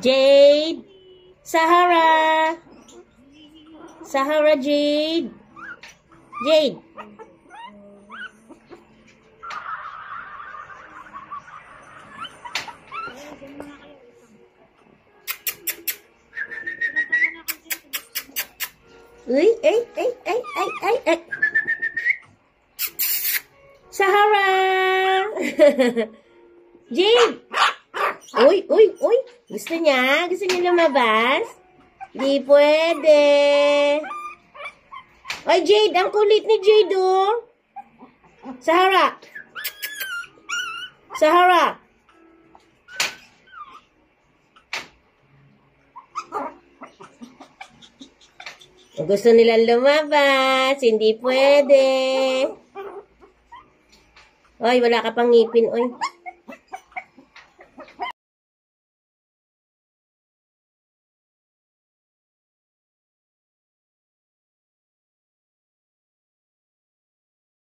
Jade! Sahara! Sahara, Jade! Jade! Uy, ay! Sahara! Jade! Uy! Gusto niya? Gusto niya lumabas? Di pwede. Ay, Jade! Ang kulit ni Jade, oh! Sahara! Sahara! Gusto nilang lumabas. Hindi pwede. Oy, wala ka pang ngipin, oy.